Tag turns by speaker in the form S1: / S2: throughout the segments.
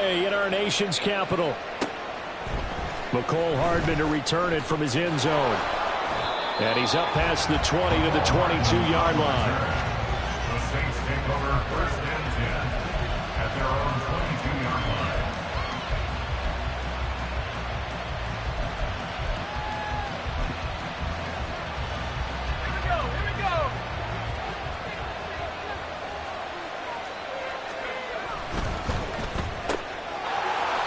S1: underway in our nation's capital. McCole Hardman to return it from his end zone. And he's up past the 20 to the 22-yard line.
S2: The Saints take over first and 10 at their own 22-yard line.
S3: Here we go.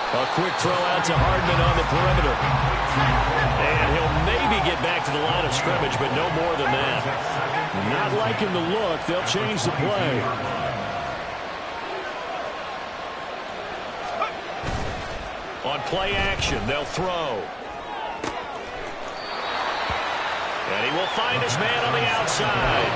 S1: A quick throw out to Hardman on the perimeter. And he'll maybe get back to the line of scrimmage, but no more than that. Not liking the look. They'll change the play. On play action, they'll throw. And he will find his man on the outside.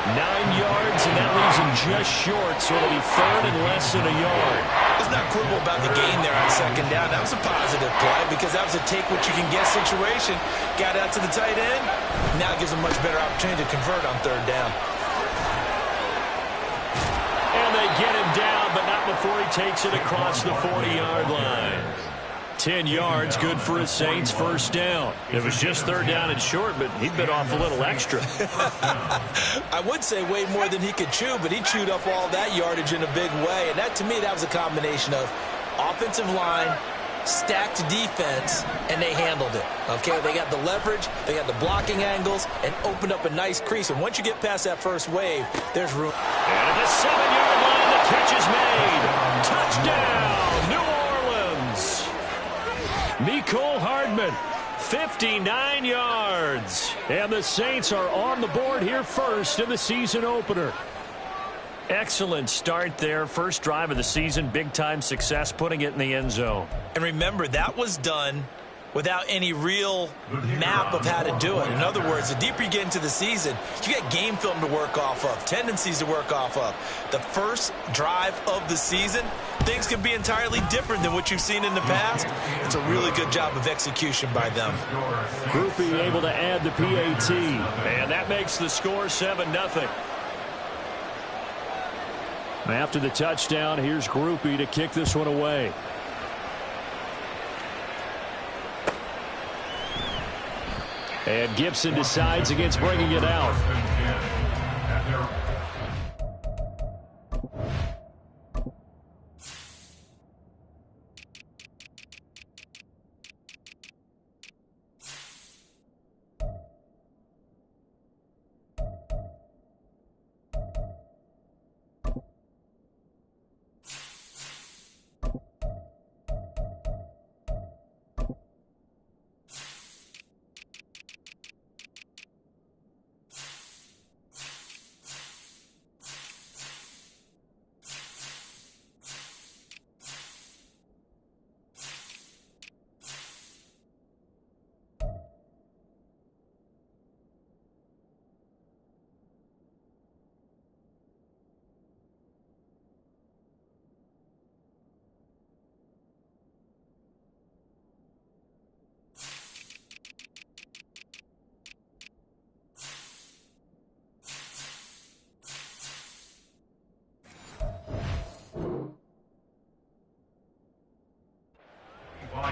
S1: 9 yards, and that leaves him just short, so it'll be third and less than a yard.
S4: Let's not quibble about the gain there on second down. That was a positive play because that was a take-what-you-can-get situation. Got out to the tight end. Now it gives him a much better opportunity to convert on third down.
S1: And they get him down, but not before he takes it across the 40-yard line. 10 yards, good for his Saints, first down. It was just third down and short, but he bit off a little extra.
S4: I would say way more than he could chew, but he chewed up all that yardage in a big way. And that, to me, that was a combination of offensive line, stacked defense, and they handled it. Okay, they got the leverage, they got the blocking angles, and opened up a nice crease. And once you get past that first wave, there's room.
S1: And at the 7-yard line, the catch is made. Touchdown, New Orleans. McCole Hardman, 59 yards. And the Saints are on the board here first in the season opener. Excellent start there. First drive of the season, big-time success, putting it in the end zone.
S4: And remember, that was done without any real map of how to do it. In other words, the deeper you get into the season, you got game film to work off of, tendencies to work off of. The first drive of the season, things can be entirely different than what you've seen in the past. It's a really good job of execution by them.
S1: Groupie able to add the PAT, and that makes the score 7-0. After the touchdown, here's Groupie to kick this one away. And Gibson decides against bringing it out.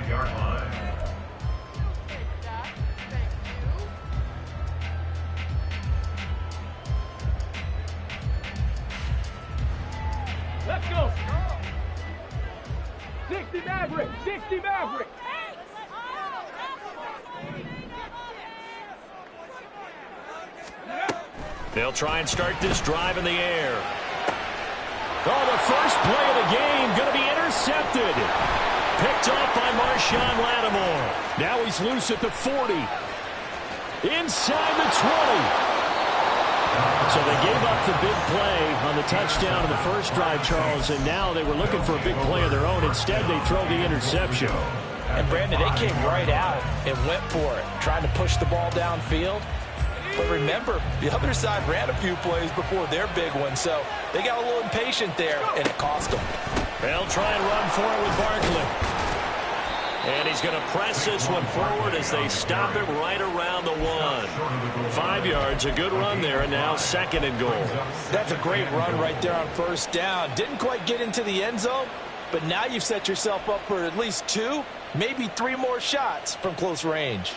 S2: Yard line.
S3: Let's go. 60 Maverick. 60 Maverick.
S1: They'll try and start this drive in the air. Oh, the first play of the game going to be intercepted. Picked off by Marshawn Lattimore. Now he's loose at the 40. Inside the 20. So they gave up the big play on the touchdown in the first drive, Charles, and now they were looking for a big play of their own. Instead, they throw the interception.
S4: And, Brandon, they came right out and went for it, trying to push the ball downfield. But remember, the other side ran a few plays before their big one, so they got a little impatient there, and it cost them.
S1: They'll try and run for it with Barkley. And he's going to press this one forward as they stop him right around the 1. 5 yards, a good run there, and now second and goal.
S4: That's a great run right there on first down. Didn't quite get into the end zone, but now you've set yourself up for at least 2, maybe 3 more shots from close range.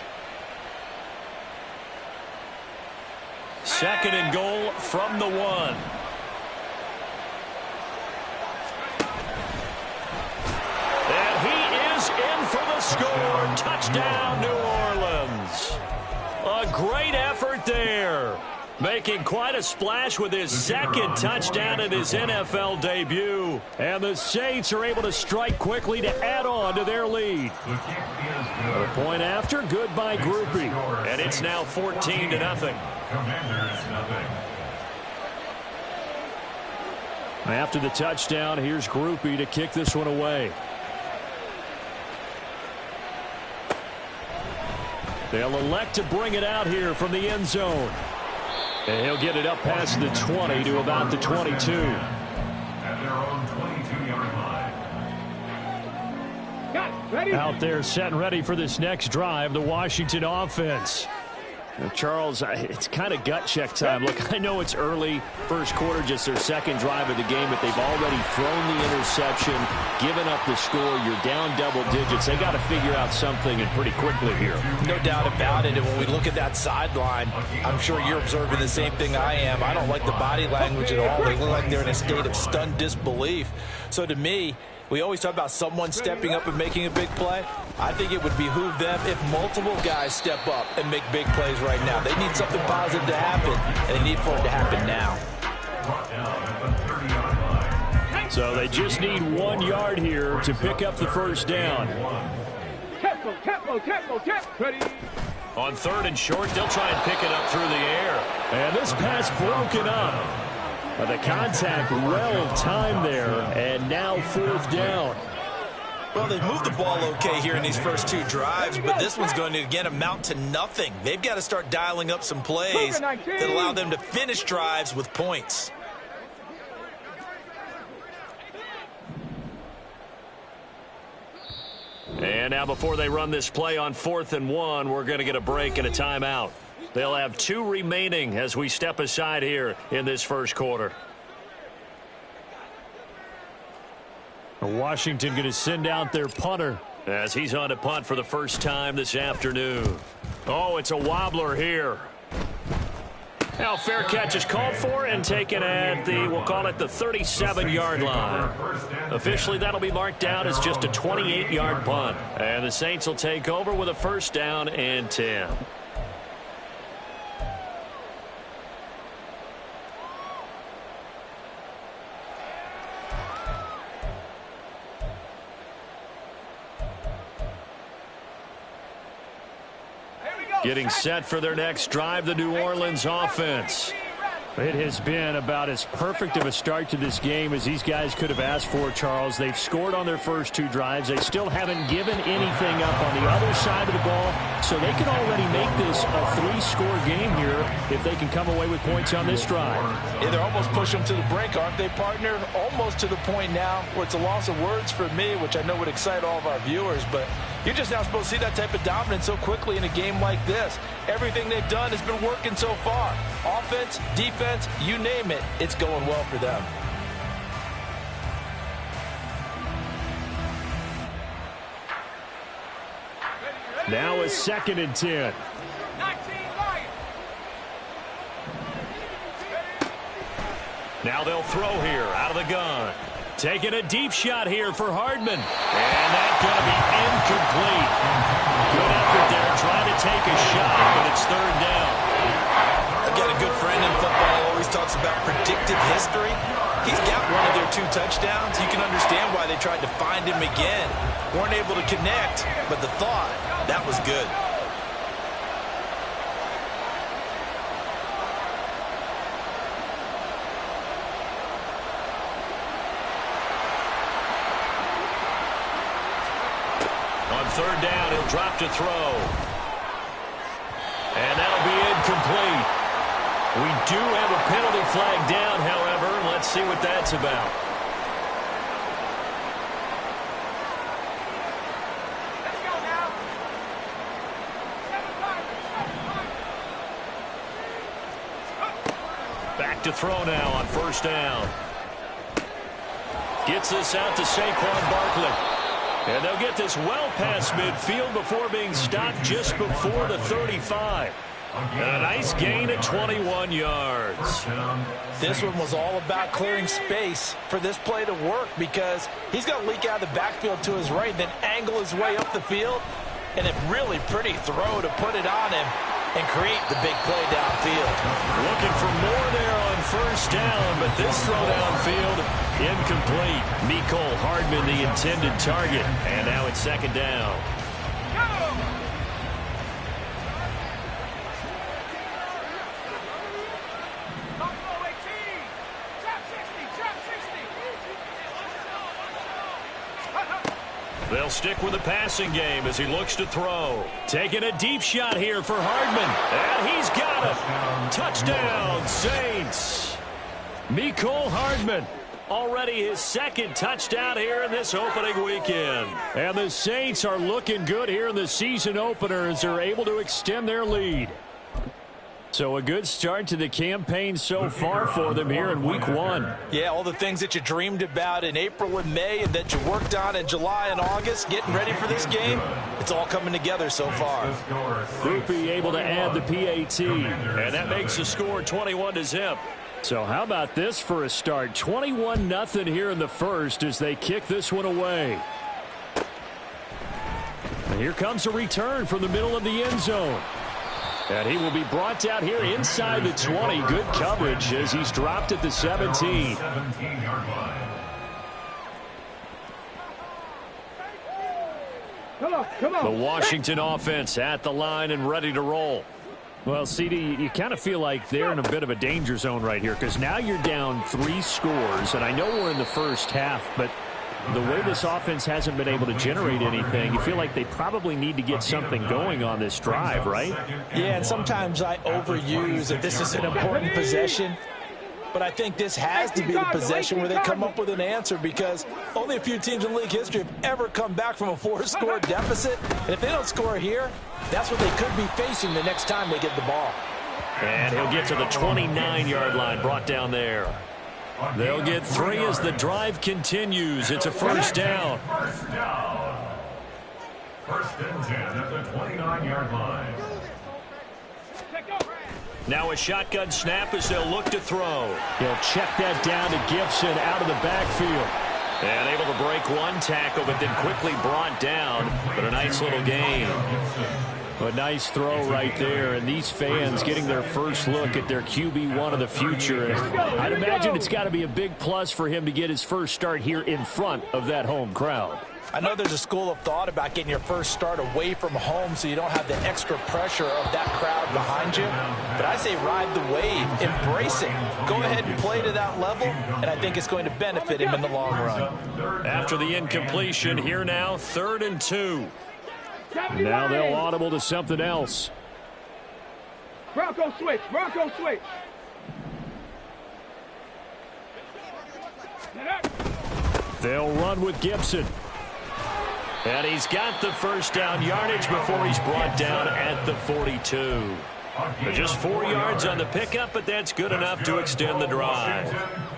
S1: Second and goal from the 1. And he is in for the score. Touchdown, New Orleans. A great effort there. Making quite a splash with his second touchdown in his NFL debut. And the Saints are able to strike quickly to add on to their lead. A point after, good by Groupie. And it's now 14-0.
S2: Commanders, nothing.
S1: After the touchdown, here's Groupie to kick this one away. They'll elect to bring it out here from the end zone. And he'll get it up past the 20 to about the 22.
S2: At their own 22-yard line.
S3: Got it. Ready?
S1: Out there set and ready for this next drive, the Washington offense. Now, Charles, it's kind of gut check time. Look, I know it's early, first quarter, just their second drive of the game, but they've already thrown the interception, given up the score. You're down double digits. They got to figure out something, and pretty quickly here.
S4: No doubt about it. And when we look at that sideline, I'm sure you're observing the same thing I am. I don't like the body language at all. They look like they're in a state of stunned disbelief. So to me, we always talk about someone stepping up and making a big play. I think it would behoove them if multiple guys step up and make big plays right now. They need something positive to happen, and they need for it to happen now.
S1: So they just need 1 yard here to pick up the first down.
S3: Tempo. Ready?
S1: On 3rd and short, they'll try and pick it up through the air. And this pass broken up. The contact well timed there, and now 4th down.
S4: Well, they've moved the ball okay here in these first 2 drives, but this one's going to, again, amount to nothing. They've got to start dialing up some plays that allow them to finish drives with points.
S1: And now before they run this play on 4th and 1, we're going to get a break and a timeout. They'll have 2 remaining as we step aside here in this first quarter. Washington going to send out their punter as he's on to punt for the first time this afternoon. Oh, it's a wobbler here. Now fair catch is called for and taken at the, we'll call it the 37-yard line. Officially, that'll be marked down as just a 28-yard punt. And the Saints will take over with a first down and 10. Getting set for their next drive, the New Orleans offense. It has been about as perfect of a start to this game as these guys could have asked for, Charles. They've scored on their first 2 drives. They still haven't given anything up on the other side of the ball, so they can already make this a 3-score game here if they can come away with points on this drive.
S4: Yeah, they're almost pushing them to the brink, aren't they, partner? Almost to the point now where it's a loss of words for me, which I know would excite all of our viewers, but you're just not supposed to see that type of dominance so quickly in a game like this. Everything they've done has been working so far. Offense, defense, you name it, it's going well for them.
S1: Now a 2nd and 10. Now they'll throw here out of the gun. Taking a deep shot here for Hardman. And that's going to be incomplete. Good effort there trying to take a shot, but it's 3rd down.
S4: I've got a good friend in football who always talks about predictive history. He's got one of their 2 touchdowns. You can understand why they tried to find him again. Weren't able to connect, but the thought, that was good.
S1: On 3rd down, he'll drop to throw. And that'll be incomplete. We do have a penalty flag down, however. Let's see what that's about.
S3: Let's go now.
S1: Back to throw now on 1st down. Gets this out to Saquon Barkley. And they'll get this well past midfield before being stopped just before the 35. And a nice gain at 21 yards.
S4: This one was all about clearing space for this play to work because he's going to leak out of the backfield to his right, then angle his way up the field. And a really pretty throw to put it on him and create the big play downfield.
S1: Looking for more there on first down, but this throw downfield incomplete. Mecole Hardman, the intended target. And now it's second down. They'll stick with the passing game as he looks to throw. Taking a deep shot here for Hardman. And he's got it. Touchdown, Saints. Mecole Hardman. Already his second touchdown here in this opening weekend. And the Saints are looking good here in the season opener as they're able to extend their lead. So a good start to the campaign so far for them here in week 1.
S4: Yeah, all the things that you dreamed about in April and May and that you worked on in July and August, getting ready for this game, it's all coming together so far.
S1: Groupie able to add the PAT, and that makes the score 21-0. So how about this for a start? 21-0 here in the first as they kick this one away. And here comes a return from the middle of the end zone. And he will be brought down here inside the 20. Good coverage as he's dropped at the 17.
S3: Come on.
S1: The Washington offense at the line and ready to roll. Well, CD, you kind of feel like they're in a bit of a danger zone right here because now you're down 3 scores. And I know we're in the first half, but the way this offense hasn't been able to generate anything, you feel like they probably need to get something going on this drive, right?
S4: Yeah, and sometimes I overuse that this is an important possession. But I think this has to be the possession where they come up with an answer because only a few teams in league history have ever come back from a 4-score deficit. And if they don't score here, that's what they could be facing the next time they get the ball.
S1: And he'll get to the 29-yard line, brought down there. They'll get 3 as the drive continues. It's a first down.
S2: First and 10 at the 29-yard line.
S1: Now a shotgun snap as they'll look to throw. He'll check that down to Gibson out of the backfield. And able to break one tackle, but then quickly brought down. But a nice little gain. A nice throw right there, and these fans getting their first look at their QB1 of the future. And I'd imagine it's got to be a big plus for him to get his first start here in front of that home crowd.
S4: I know there's a school of thought about getting your first start away from home so you don't have the extra pressure of that crowd behind you. But I say ride the wave, embrace it. Go ahead and play to that level, and I think it's going to benefit him in the long run.
S1: After the incompletion, here now, 3rd and 2. Now they'll audible to something else.
S3: Bronco switch.
S1: They'll run with Gibson. And he's got the first down yardage before he's brought down at the 42. Just 4 yards on the pickup, but that's good enough to extend the drive.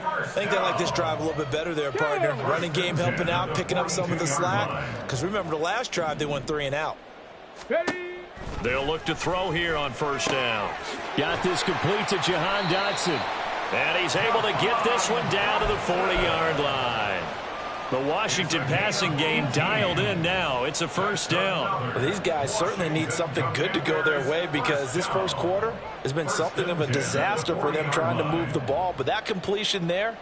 S4: I think they like this drive a little bit better there, partner. Running game helping out, picking up some of the slack. Because remember the last drive, they went 3 and out.
S1: They'll look to throw here on first down. Got this complete to Jahan Dotson. And he's able to get this one down to the 40-yard line. The Washington passing game dialed in now. It's a first down.
S4: Well, these guys certainly need something good to go their way because this first quarter has been something of a disaster for them trying to move the ball. But that completion there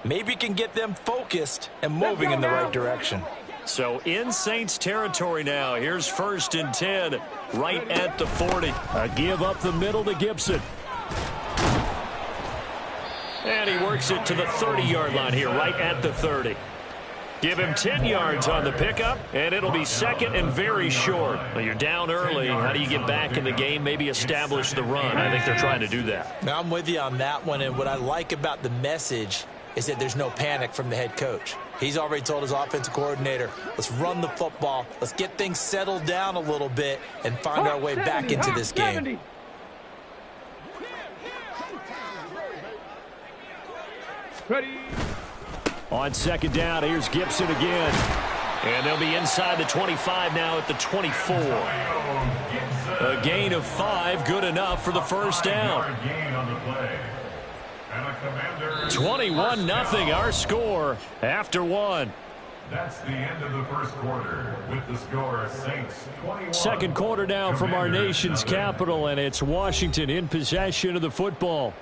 S4: maybe can get them focused and moving in the right direction.
S1: So in Saints territory now. Here's 1st and 10 right at the 40. A give up the middle to Gibson. And he works it to the 30-yard line here right at the 30. Give him 10 yards on the pickup, and it'll be 2nd and very short. Well, you're down early. How do you get back in the game, maybe establish the run? I think they're trying to do that.
S4: Now, I'm with you on that one, and what I like about the message is that there's no panic from the head coach. He's already told his offensive coordinator, let's run the football, let's get things settled down a little bit and find our way back into this game.
S3: Ready.
S1: On second down, here's Gibson again. And they'll be inside the 25 now at the 24. A gain of 5, good enough for the first down. 21-0 our score after 1.
S2: That's the end of the first quarter with the score Saints 21.
S1: Second quarter now from our nation's capital, and it's Washington in possession of the football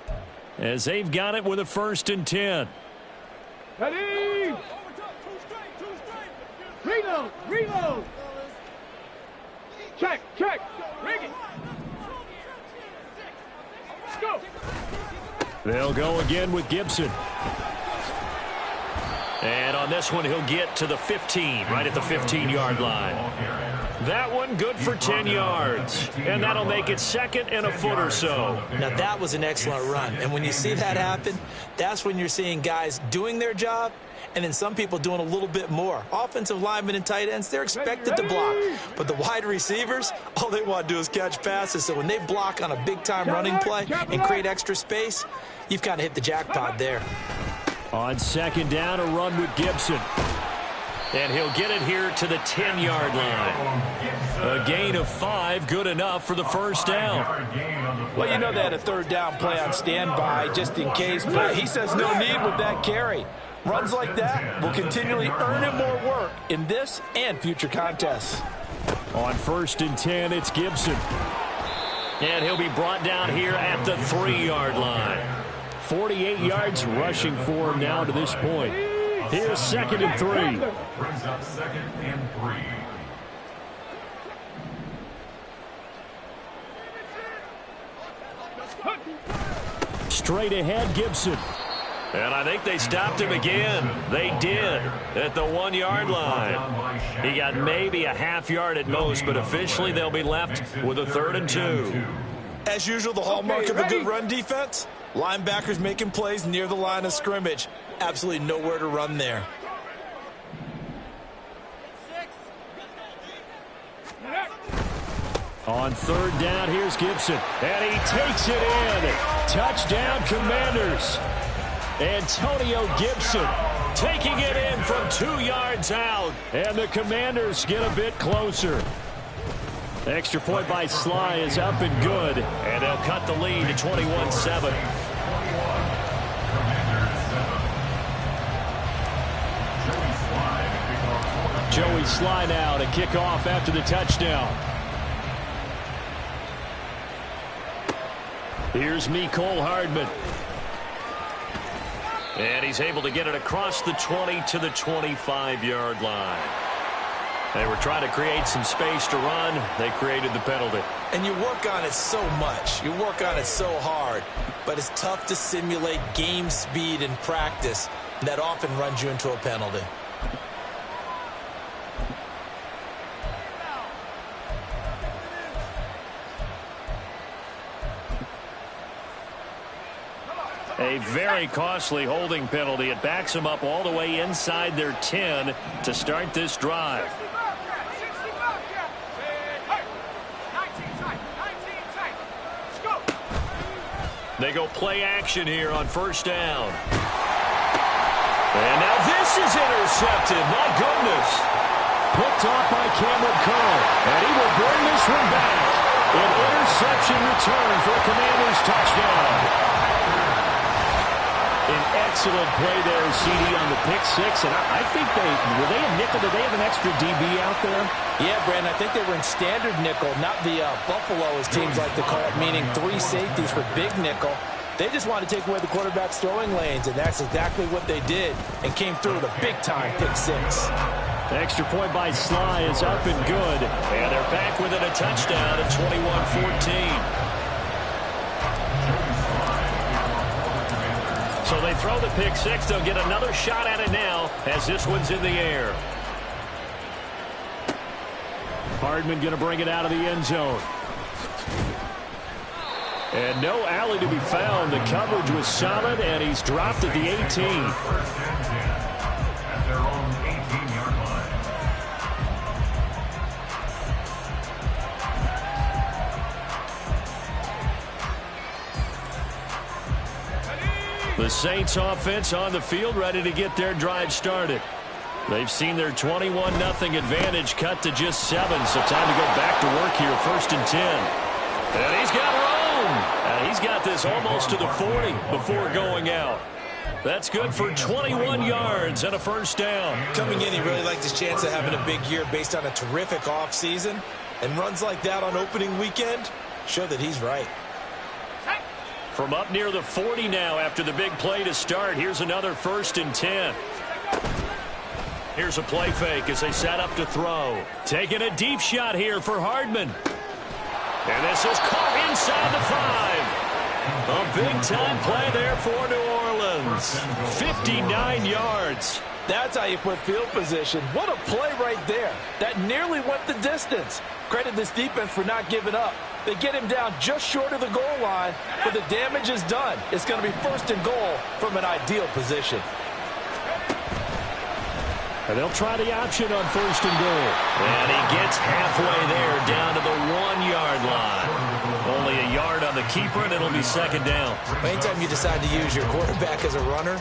S1: as they've got it with a 1st and 10.
S3: Ready? Reload! Reload! Check! Check! Ring it! Let's go!
S1: They'll go again with Gibson. And on this one, he'll get to the 15, right at the 15-yard line. That one good for 10 yards. And that'll make it 2nd and a foot or so.
S4: Now, that was an excellent run. And when you see that happen, that's when you're seeing guys doing their job and then some people doing a little bit more. Offensive linemen and tight ends, they're expected to block. But the wide receivers, all they want to do is catch passes. So when they block on a big-time running play and create extra space, you've kind of hit the jackpot there.
S1: On second down, a run with Gibson. And he'll get it here to the 10-yard line. A gain of 5, good enough for the first down.
S5: Well, you know they had a 3rd down play on standby just in case, but he says no need with that carry. Runs like that will continually earn him more work in this and future contests.
S1: On 1st and 10, it's Gibson. And he'll be brought down here at the 3-yard line. 48 yards rushing for him now to this point. Here's 2nd and 3.
S2: Brings up 2nd and 3.
S1: Straight ahead, Gibson. And I think they stopped him again. They did at the 1-yard line. He got maybe a half yard at most, but officially they'll be left with a 3rd and 2.
S4: As usual, the hallmark of a good run defense, linebackers making plays near the line of scrimmage. Absolutely nowhere to run there.
S1: On 3rd down, here's Gibson. And he takes it in. Touchdown, Commanders. Antonio Gibson taking it in from 2 yards out. And the Commanders get a bit closer. The extra point by Sly is up and good. And they'll cut the lead to 21-7. Joey Sly now to kick off after the touchdown. Here's Mecole Hardman. And he's able to get it across the 20 to the 25-yard line. They were trying to create some space to run. They created the penalty.
S4: And you work on it so much. You work on it so hard. But it's tough to simulate game speed in practice. That often runs you into a penalty.
S1: A very costly holding penalty. It backs them up all the way inside their 10 to start this drive. They go play action here on 1st down. And now this is intercepted. My goodness. Picked off by Cameron Curl. And he will bring this one back. An interception return for a Commanders touchdown. An excellent play there, CD, on the pick 6. And I think were they a nickel? Did they have an extra DB out there?
S5: Yeah, Brandon, I think they were in standard nickel, not the Buffalo, as teams like to call it, meaning 3 safeties for big nickel. They just wanted to take away the quarterback's throwing lanes, and that's exactly what they did and came through with a big-time pick 6.
S1: The extra point by Sly is up and good. And they're back within a touchdown at 21-14. So they throw the pick 6. They'll get another shot at it now as this one's in the air. Hardman going to bring it out of the end zone. And no alley to be found. The coverage was solid, and he's dropped at the 18.
S2: At their own 18-yard line.
S1: The Saints offense on the field, ready to get their drive started. They've seen their 21-0 advantage cut to just 7, so time to go back to work here, 1st and 10. And he's got room. And he's got this almost to the 40 before going out. That's good for 21 yards and a 1st down.
S4: Coming in, he really liked his chance of having a big year based on a terrific offseason. And runs like that on opening weekend show that he's right.
S1: From up near the 40 now after the big play to start. Here's another 1st and 10. Here's a play fake as they set up to throw. Taking a deep shot here for Hardman. And this is caught inside the 5. A big-time play there for New Orleans. 59 yards.
S5: That's how you put field position. What a play right there. That nearly went the distance. Credit this defense for not giving up. They get him down just short of the goal line, but the damage is done. It's going to be 1st and goal from an ideal position.
S1: And they'll try the option on 1st and goal. And he gets halfway there down to the 1-yard line. Only a yard on the keeper, and it'll be 2nd down.
S4: Anytime you decide to use your quarterback as a runner,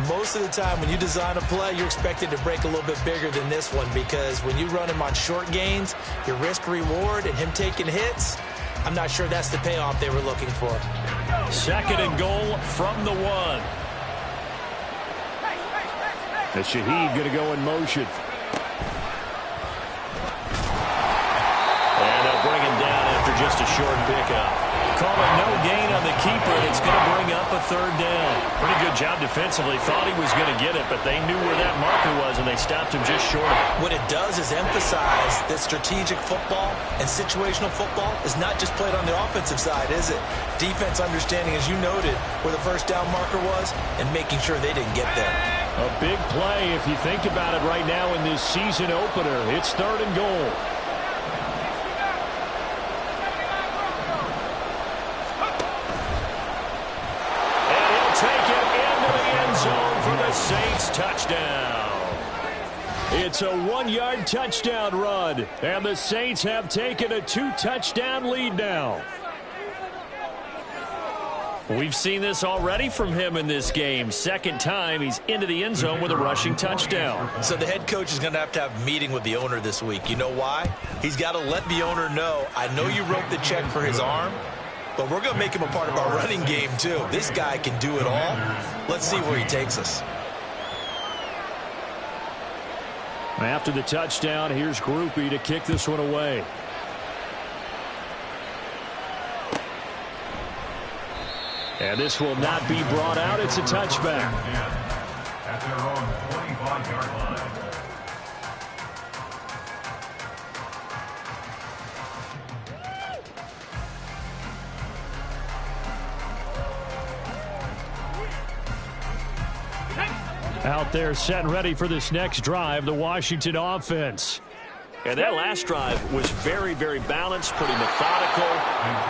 S4: most of the time when you design a play, you're expected to break a little bit bigger than this one, because when you run him on short gains, your risk-reward and him taking hits, I'm not sure that's the payoff they were looking for.
S1: 2nd and goal from the 1. And Shaheed going to go in motion. And they'll bring him down after just a short pickup. Call it no gain on the keeper, and it's going to bring up a 3rd down. Pretty good job defensively. Thought he was going to get it, but they knew where that marker was, and they stopped him just short.
S4: What it does is emphasize that strategic football and situational football is not just played on the offensive side, is it? Defense understanding, as you noted, where the 1st down marker was and making sure they didn't get there.
S1: A big play if you think about it right now in this season opener. It's 3rd and goal. Saints touchdown. It's a 1-yard touchdown run, and the Saints have taken a 2-touchdown lead now. We've seen this already from him in this game. 2nd time he's into the end zone with a rushing touchdown.
S4: So the head coach is going to have a meeting with the owner this week. You know why? He's got to let the owner know, I know you wrote the check for his arm, but we're going to make him a part of our running game too. This guy can do it all. Let's see where he takes us.
S1: After the touchdown, here's Groupie to kick this one away. And this will not be brought out. It's a touchback.
S2: At their own 25-yard line.
S1: Out there set and ready for this next drive, the Washington offense. And that last drive was very, very balanced, pretty methodical.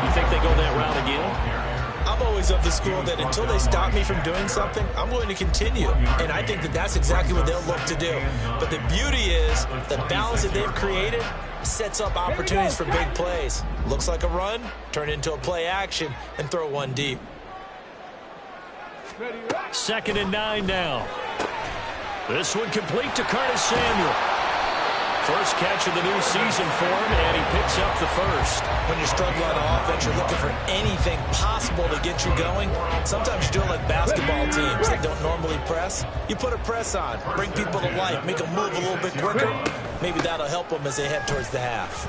S1: You think they go that route again?
S4: I'm always of the school that until they stop me from doing something, I'm going to continue. And I think that that's exactly what they'll look to do. But the beauty is the balance that they've created sets up opportunities for big plays. Looks like a run, turn into a play action, and throw one deep.
S1: 2nd and 9 now. This one complete to Curtis Samuel. First catch of the new season for him, and he picks up the 1st.
S4: When you're struggling on offense, you're looking for anything possible to get you going. Sometimes you're doing like basketball teams that don't normally press. You put a press on, bring people to life, make them move a little bit quicker. Maybe that'll help them as they head towards the half.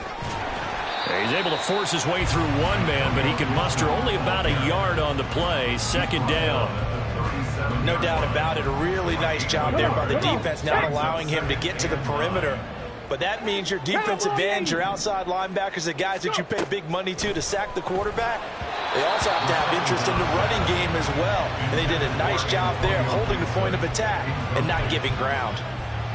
S1: He's able to force his way through one man, but he can muster only about a yard on the play. 2nd down.
S4: No doubt about it. A really nice job there by the defense, not allowing him to get to the perimeter. But that means your defensive ends, your outside linebackers, the guys that you pay big money to sack the quarterback, they also have to have interest in the running game as well. And they did a nice job there holding the point of attack and not giving ground.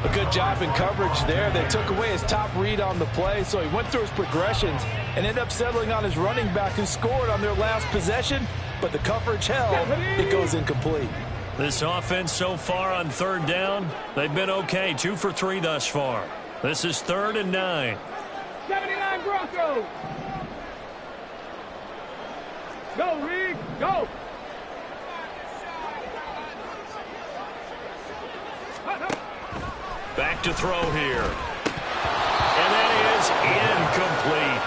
S5: A good job in coverage there. They took away his top read on the play, so he went through his progressions and ended up settling on his running back who scored on their last possession, but the coverage held. It goes incomplete.
S1: This offense so far on 3rd down, they've been okay. 2 for 3 thus far. This is 3rd and 9.
S3: 79 Broncos. Go, Reed. Go.
S1: Back to throw here. And that is incomplete.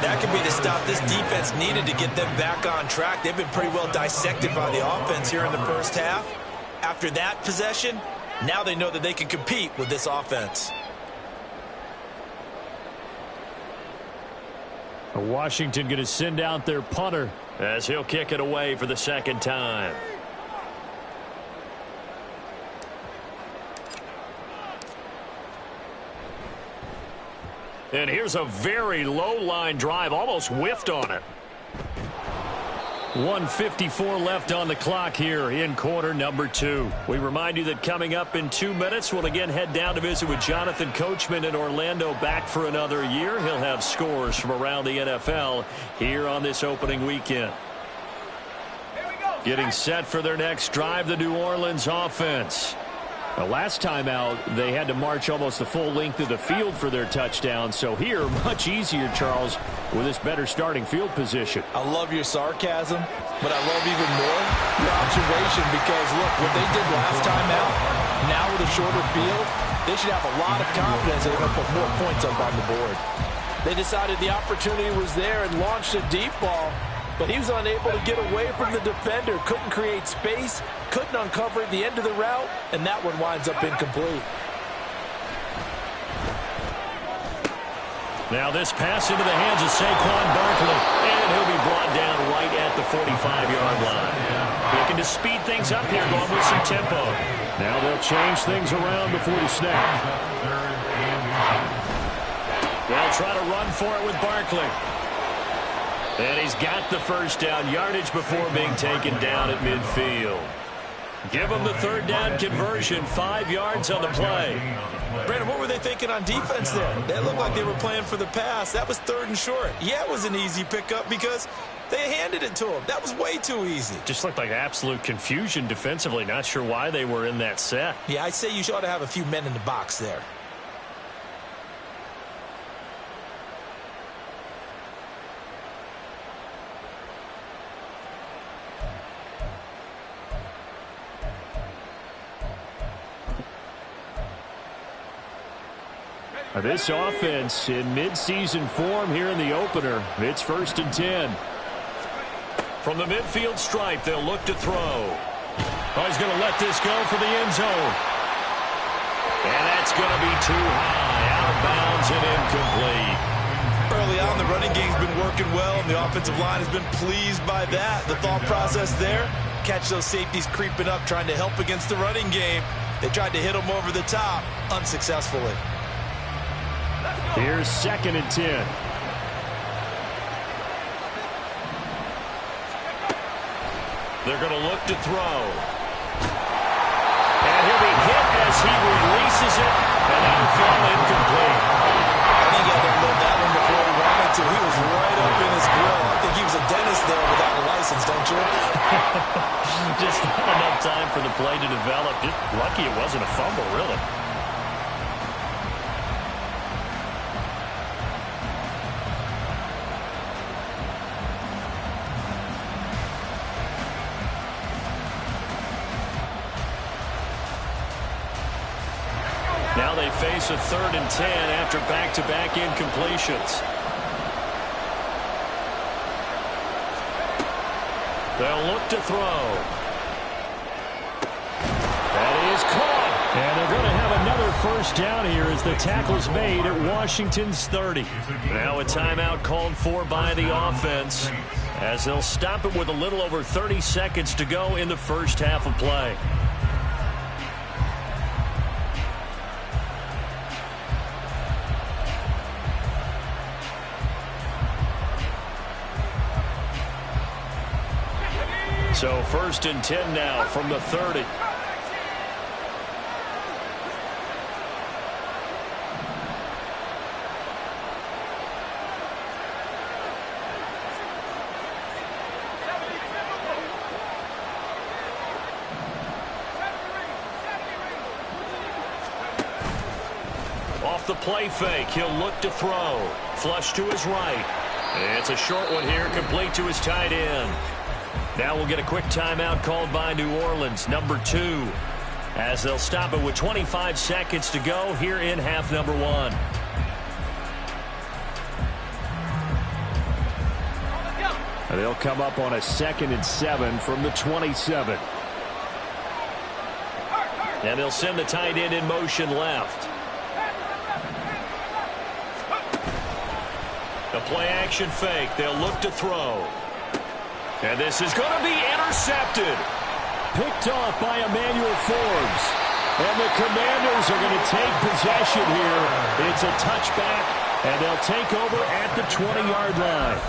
S4: That could be the stop this defense needed to get them back on track. They've been pretty well dissected by the offense here in the first half. After that possession, now they know that they can compete with this offense.
S1: Washington going to send out their punter as he'll kick it away for the second time. And here's a very low line drive, almost whiffed on it. 1:54 left on the clock here in quarter number 2. We remind you that coming up in 2 minutes, we'll again head down to visit with Jonathan Coachman in Orlando, back for another year. He'll have scores from around the NFL here on this opening weekend. Getting set for their next drive, the New Orleans offense. The last time out, they had to march almost the full length of the field for their touchdown. So here, much easier, Charles, with this better starting field position.
S5: I love your sarcasm, but I love even more your observation because, look, what they did last time out, now with a shorter field, they should have a lot of confidence they're going to put more points up on the board. They decided the opportunity was there and launched a deep ball, but he was unable to get away from the defender, couldn't create space, couldn't uncover at the end of the route, and that one winds up incomplete.
S1: Now this pass into the hands of Saquon Barkley, and he'll be brought down right at the 45-yard line. Looking to speed things up here, going with some tempo. Now they'll change things around before the snap. They'll try to run for it with Barkley. And he's got the first down, yardage before being taken down at midfield. Give them the third down conversion, 5 yards on the play.
S4: Brandon, what were they thinking on defense there? They looked like they were playing for the pass. That was 3rd and short. Yeah, it was an easy pickup because they handed it to him. That was way too easy.
S1: Just looked like absolute confusion defensively. Not sure why they were in that set.
S4: Yeah, I'd say you ought to have a few men in the box there.
S1: This offense in midseason form here in the opener. It's 1st and 10. From the midfield stripe, they'll look to throw. Oh, he's going to let this go for the end zone. And that's going to be too high, out of bounds and incomplete.
S4: Early on, the running game's been working well, and the offensive line has been pleased by that. The thought process there, catch those safeties creeping up, trying to help against the running game. They tried to hit them over the top, unsuccessfully.
S1: Here's 2nd and 10. They're going to look to throw. And he'll be hit as he releases it, and that'll fall incomplete.
S4: I think he had to load that one before he wanted to. He was right up in his grill. I think he was a dentist there without a license, don't you?
S1: Just not enough time for the play to develop. Just lucky it wasn't a fumble, really. Now they face a 3rd and 10 after back-to-back incompletions. They'll look to throw. That is caught. And they're going to have another first down here as the tackle's made at Washington's 30. Now a timeout called for by the offense as they'll stop it with a little over 30 seconds to go in the first half of play. So 1st and 10 now from the 30. Off the play fake, he'll look to throw. Flush to his right. It's a short one here, complete to his tight end. Now we'll get a quick timeout called by New Orleans, number 2. as they'll stop it with 25 seconds to go here in half number one.
S6: And they'll come up on a 2nd and 7 from the 27.
S1: And they'll send the tight end in motion left. The play action fake. They'll look to throw. And this is going to be intercepted.
S6: Picked off by Emmanuel Forbes. And the Commanders are going to take possession here. It's a touchback, and they'll take over at the 20-yard line.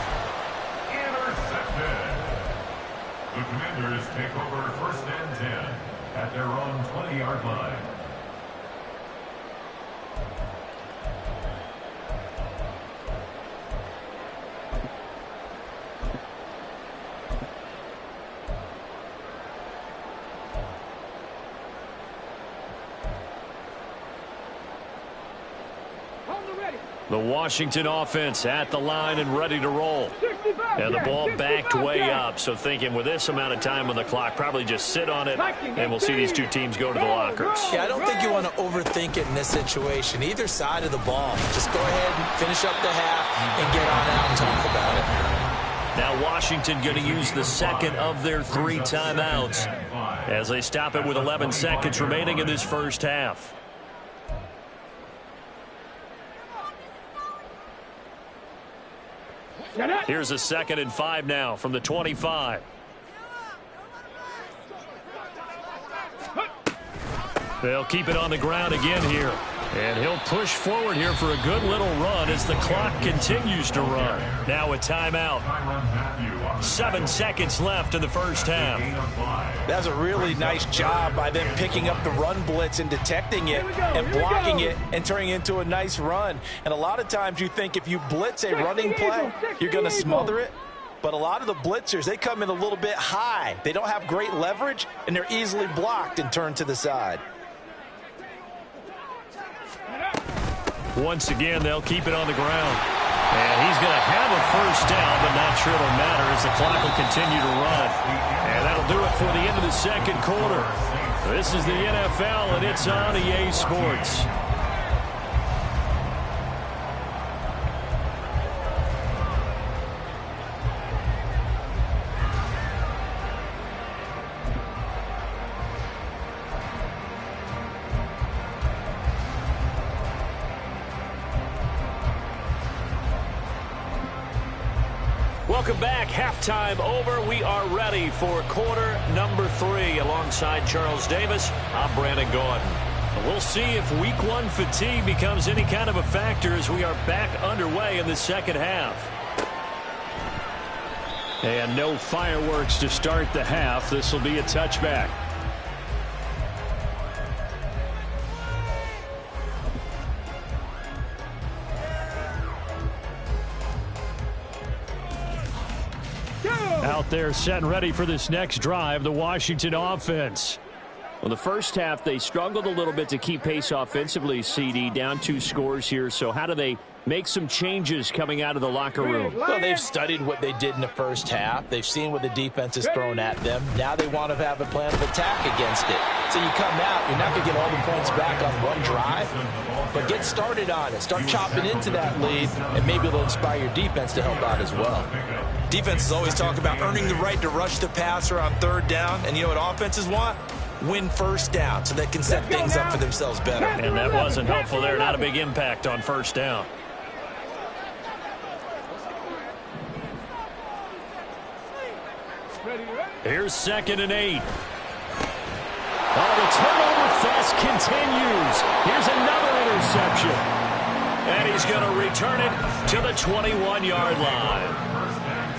S2: Intercepted. The Commanders take over 1st and 10 at their own 20-yard line.
S1: The Washington offense at the line and ready to roll. And the ball backed way up, so thinking with this amount of time on the clock, probably just sit on it, and we'll see these two teams go to the lockers.
S4: Yeah, I don't think you want to overthink it in this situation. Either side of the ball. Just go ahead and finish up the half and get on out and talk about it.
S1: Now Washington going to use the second of their 3 timeouts as they stop it with 11 seconds remaining in this first half. Here's a 2nd and 5 now from the 25. They'll keep it on the ground again here. And he'll push forward here for a good little run as the clock continues to run. Now a timeout. 7 seconds left in the first half.
S5: That's a really nice job by them picking up the run blitz and detecting it and blocking it and turning it into a nice run. And a lot of times you think if you blitz a running play, you're going to smother it. But a lot of the blitzers, they come in a little bit high. They don't have great leverage, and they're easily blocked and turned to the side.
S1: Once again, they'll keep it on the ground. And he's going to have a first down, but not sure it'll matter as the clock will continue to run. And that'll do it for the end of the second quarter. This is the NFL, and it's on EA Sports. Welcome back. Halftime over. We are ready for quarter number 3. Alongside Charles Davis, I'm Brandon Gordon. We'll see if week 1 fatigue becomes any kind of a factor as we are back underway in the second half.
S6: And no fireworks to start the half. This will be a touchback. Out there set and ready for this next drive, the Washington offense. Well, the first half, they struggled a little bit to keep pace offensively, CD, down 2 scores here. So how do they make some changes coming out of the locker room?
S5: Well, they've studied what they did in the first half. They've seen what the defense has thrown at them. Now they want to have a plan of attack against it. So you come out, you're not going to get all the points back on one drive, but get started on it. Start chopping into that lead, and maybe it'll inspire your defense to help out as well.
S4: Defenses always talk about earning the right to rush the passer on 3rd down, and you know what offenses want? Win first down so they can set things up for themselves better.
S1: And that wasn't helpful there. Not a big impact on first down. Here's 2nd and 8. Oh, the turnover fest continues. Here's another interception. And he's going to return it to the 21-yard line.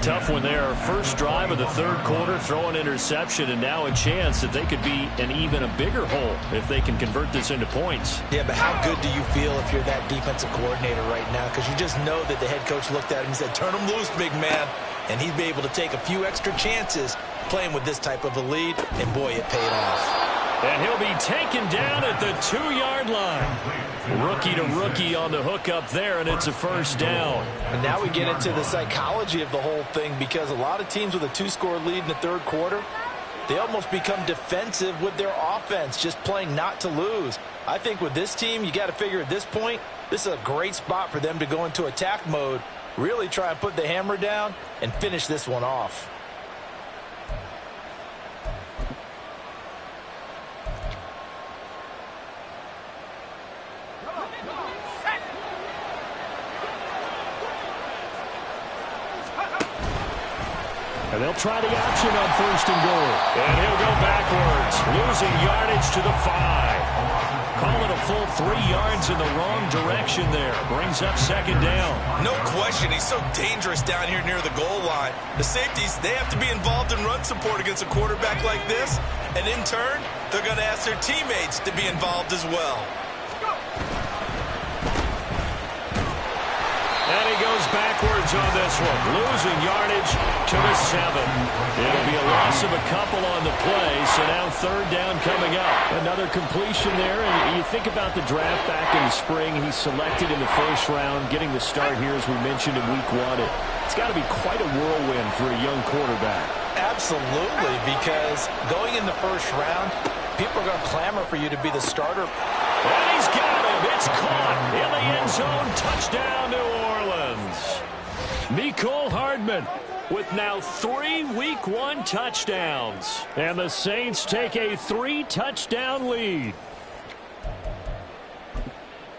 S1: Tough one there. First drive of the 3rd quarter, throw an interception, and now a chance that they could be an even a bigger hole if they can convert this into points.
S5: Yeah, but how good do you feel if you're that defensive coordinator right now? Because you just know that the head coach looked at him and said, turn him loose, big man. And he'd be able to take a few extra chances playing with this type of a lead, and boy, it paid off.
S1: And he'll be taken down at the 2-yard line. Rookie to rookie on the hook up there, and it's a first down.
S5: And now we get into the psychology of the whole thing, because a lot of teams with a 2-score lead in the 3rd quarter, they almost become defensive with their offense, just playing not to lose. I think with this team, you got to figure at this point, this is a great spot for them to go into attack mode, really try and put the hammer down and finish this one off.
S6: And they'll try the option on 1st and goal. And he'll go backwards, losing yardage to the 5. Call it a full 3 yards in the wrong direction there. Brings up 2nd down.
S4: No question, he's so dangerous down here near the goal line. The safeties, they have to be involved in run support against a quarterback like this. And in turn, they're going to ask their teammates to be involved as well.
S6: And he goes backwards on this one, losing yardage to the 7. It'll be a loss of a couple on the play, so now 3rd down coming up. Another completion there, and you think about the draft back in the spring. He's selected in the 1st round, getting the start here, as we mentioned, in week 1. It's got to be quite a whirlwind for a young quarterback.
S5: Absolutely, because going in the 1st round, people are going to clamor for you to be the starter.
S6: And he's got him. It's caught in the end zone. Touchdown, New Orleans. Mecole Hardman with now 3 Week 1 touchdowns. And the Saints take a 3-touchdown lead.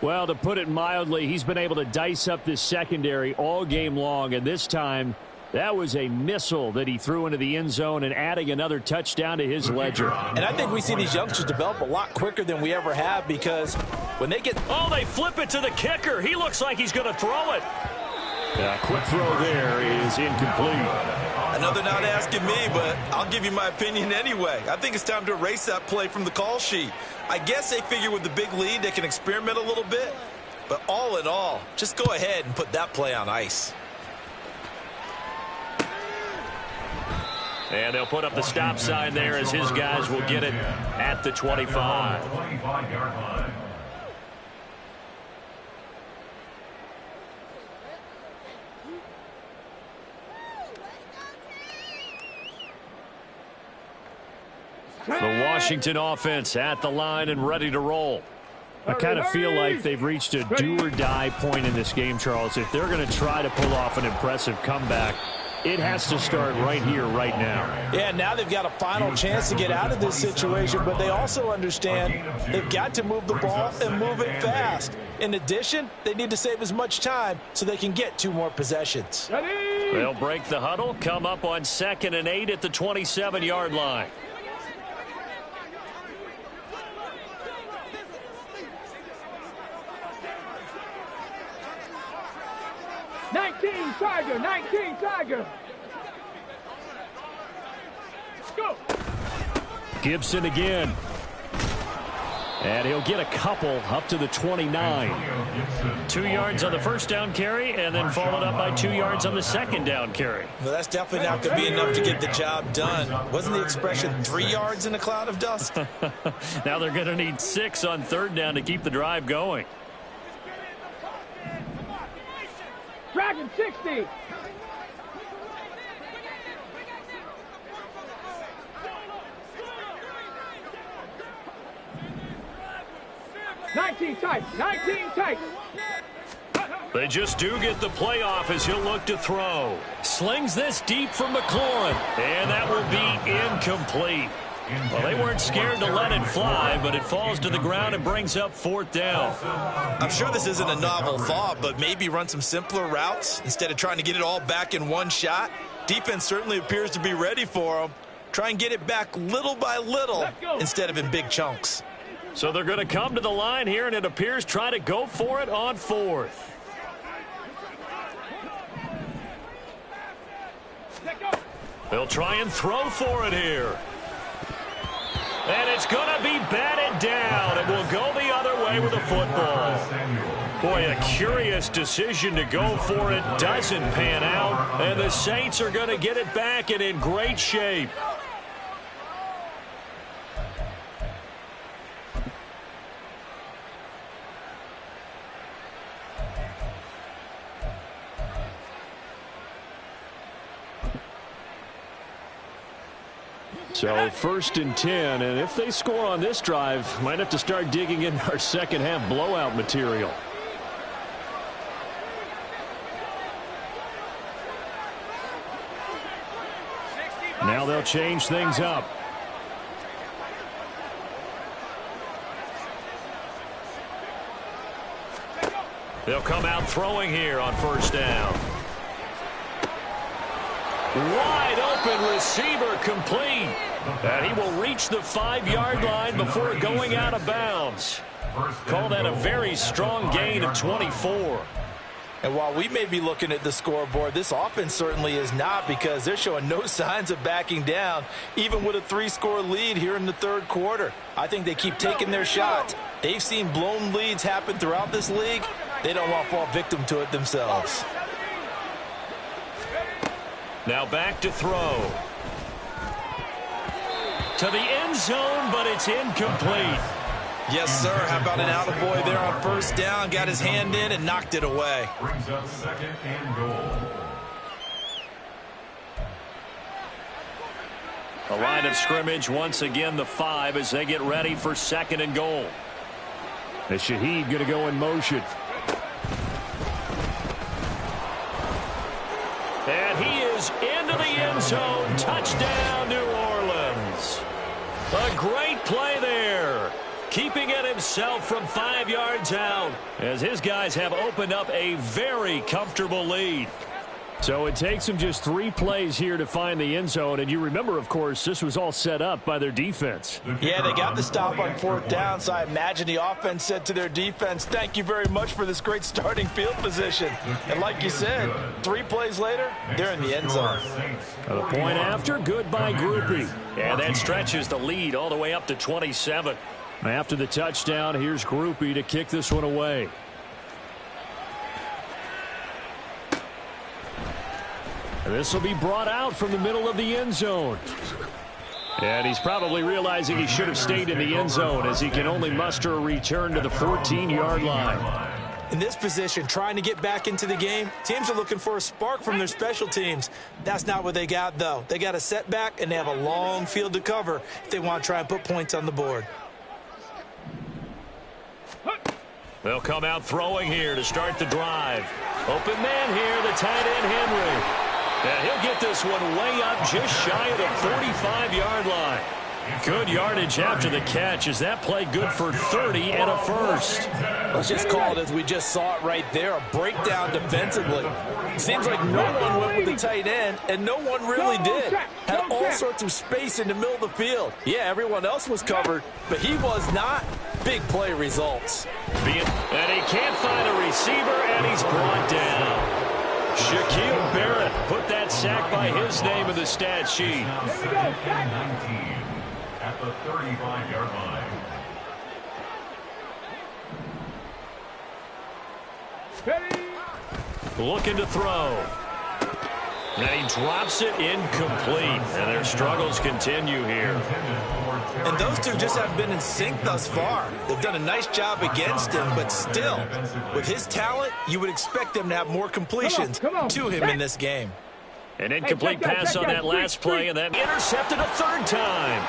S6: Well, to put it mildly, he's been able to dice up this secondary all game long. And this time, that was a missile that he threw into the end zone and adding another touchdown to his ledger.
S5: And I think we see these youngsters develop a lot quicker than we ever have, because when they get...
S6: Oh, they flip it to the kicker. He looks like he's going to throw it. Quick throw there is incomplete.
S4: I know they're not asking me, but I'll give you my opinion anyway. I think it's time to erase that play from the call sheet. I guess they figure with the big lead they can experiment a little bit. But all in all, just go ahead and put that play on ice.
S6: And they'll put up the stop sign there as his guys will get it at the 25.
S2: 25-yard line.
S6: The Washington offense at the line and ready to roll. I kind of feel like they've reached a do-or-die point in this game, Charles. If they're going to try to pull off an impressive comeback, it has to start right here, right now.
S5: Yeah, now they've got a final chance to get out of this situation, but they also understand they've got to move the ball and move it fast. In addition, they need to save as much time so they can get 2 more possessions.
S6: They'll break the huddle, come up on 2nd and 8 at the 27-yard line.
S3: Tiger, 19 Tiger. Let's go.
S6: Gibson again. And he'll get a couple up to the 29. 2 yards on the 1st down carry, and then followed up by 2 yards on the 2nd down carry.
S4: Well, that's definitely not going to be enough to get the job done. Wasn't the expression 3 yards in a cloud of dust?
S6: Now they're going to need 6 on 3rd down to keep the drive going.
S3: Dragon 60. Tight. 19 tight.
S6: They just do get the playoff as he'll look to throw. Slings this deep from McLaurin, and that will be incomplete. Well, they weren't scared to let it fly, but it falls to the ground and brings up 4th down.
S4: I'm sure this isn't a novel thought, but maybe run some simpler routes instead of trying to get it all back in one shot. Defense certainly appears to be ready for them. Try and get it back little by little instead of in big chunks.
S6: So they're going to come to the line here, and it appears try to go for it on 4th. They'll try and throw for it here. And it's going to be batted down. It will go the other way with the football. Boy, a curious decision to go for it. Doesn't pan out. And the Saints are going to get it back and in great shape. So 1st and 10, and if they score on this drive, might have to start digging in our second half blowout material. Now they'll change things up. They'll come out throwing here on 1st down. Wide open receiver complete. And he will reach the 5-yard line before going out of bounds. Call that a very strong gain of 24.
S5: And while we may be looking at the scoreboard, this offense certainly is not, because they're showing no signs of backing down, even with a 3-score lead here in the 3rd quarter. I think they keep taking their shots. They've seen blown leads happen throughout this league. They don't want to fall victim to it themselves.
S6: Now back to throw. To the end zone, but it's incomplete.
S4: Yes, sir. How about an attaboy there on 1st down? Got his hand in and knocked it away.
S2: Brings up 2nd and goal.
S6: The line of scrimmage once again the 5 as they get ready for 2nd and goal. And Shaheed going to go in motion. And he is into the end zone. Touchdown, New Orleans. A great play there. Keeping it himself from 5 yards out as his guys have opened up a very comfortable lead. So it takes them just 3 plays here to find the end zone. And you remember, of course, this was all set up by their defense.
S5: Yeah, they got the stop on 4th down, so I imagine the offense said to their defense, thank you very much for this great starting field position. And like you said, 3 plays later, they're in the end zone.
S6: The point after, good by Groupie. And that stretches the lead all the way up to 27. After the touchdown, here's Groupie to kick this one away. And this will be brought out from the middle of the end zone. And he's probably realizing he should have stayed in the end zone as he can only muster a return to the 14-yard line.
S5: In this position, trying to get back into the game, teams are looking for a spark from their special teams. That's not what they got, though. They got a setback, and they have a long field to cover if they want to try and put points on the board.
S1: They'll come out throwing here to start the drive. Open man here, the tight end Henry. And he'll get this one way up just shy of the 45-yard line. Good yardage after the catch. Is that play good for 30 and a first?
S5: Let's just call it as we just saw it right there, a breakdown defensively. Seems like no one went with the tight end, and no one really did. Had all sorts of space in the middle of the field. Yeah, everyone else was covered, but he was not. Big play results.
S1: And he can't find a receiver, and he's brought down. Shaquille Barrett put that sack by his name in the stat sheet.
S2: At the 35-yard line.
S1: Looking to throw. And he drops it incomplete. And their struggles continue here.
S4: And those two just haven't been in sync thus far. They've done a nice job against him, but still, with his talent, you would expect them to have more completions to him in this game.
S1: An incomplete pass on that last play, and then intercepted a 3rd time.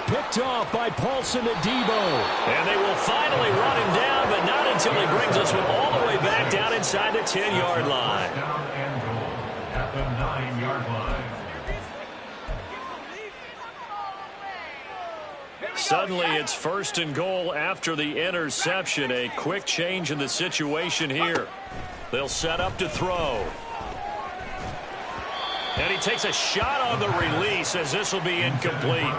S6: Picked off by Paulson to Debo.
S1: And they will finally run him down, but not until he brings this one all the way back down inside the 10-yard line.
S2: Down and goal at the 9-yard line.
S1: Suddenly it's 1st and goal after the interception. A quick change in the situation here. They'll set up to throw. And he takes a shot on the release as this will be incomplete.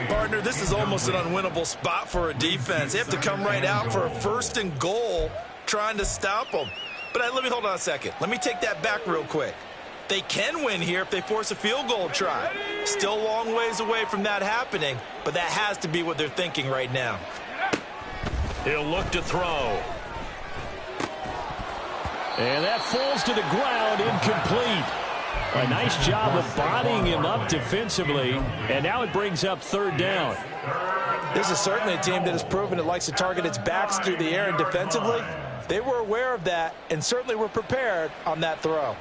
S4: Partner, this is almost an unwinnable spot for a defense. They have to come right out for a 1st and goal trying to stop them. But let me hold on a second. Let me take that back real quick. They can win here if they force a field goal try. Still a long ways away from that happening, but that has to be what they're thinking right now.
S1: He'll look to throw.
S6: And that falls to the ground, incomplete. A nice job of bodying him up defensively, and now it brings up 3rd down.
S5: This is certainly a team that has proven it likes to target its backs through the air and defensively. They were aware of that and certainly were prepared on that throw.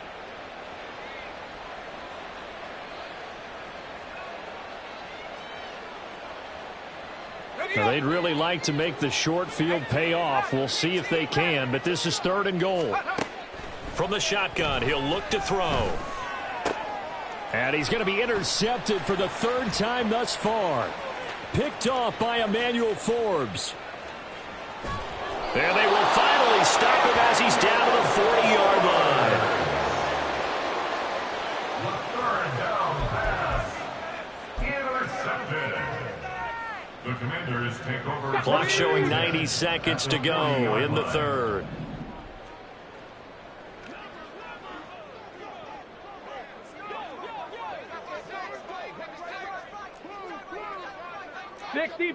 S6: Well, they'd really like to make the short field pay off. We'll see if they can, but this is 3rd and goal. From the shotgun, he'll look to throw. And he's going to be intercepted for the 3rd time thus far. Picked off by Emmanuel Forbes. And they will finally stop him as he's down to the 40-yard line.
S2: The 3rd down pass. Intercepted. The Commanders take over.
S6: Clock showing 90 seconds to go in the 3rd.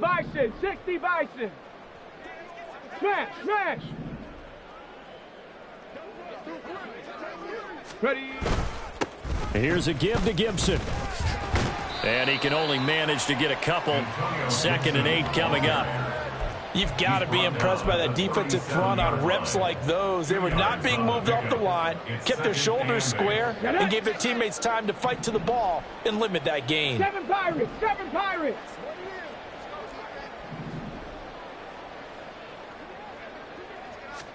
S3: Bison, 60 Bison. Smash, smash. Ready.
S6: Here's a give to Gibson. And he can only manage to get a couple. 2nd and 8 coming up.
S5: You've got to be impressed by that defensive front on reps like those. They were not being moved off the line, kept their shoulders square, and gave their teammates time to fight to the ball and limit that gain.
S3: 7 Pirates, 7 Pirates.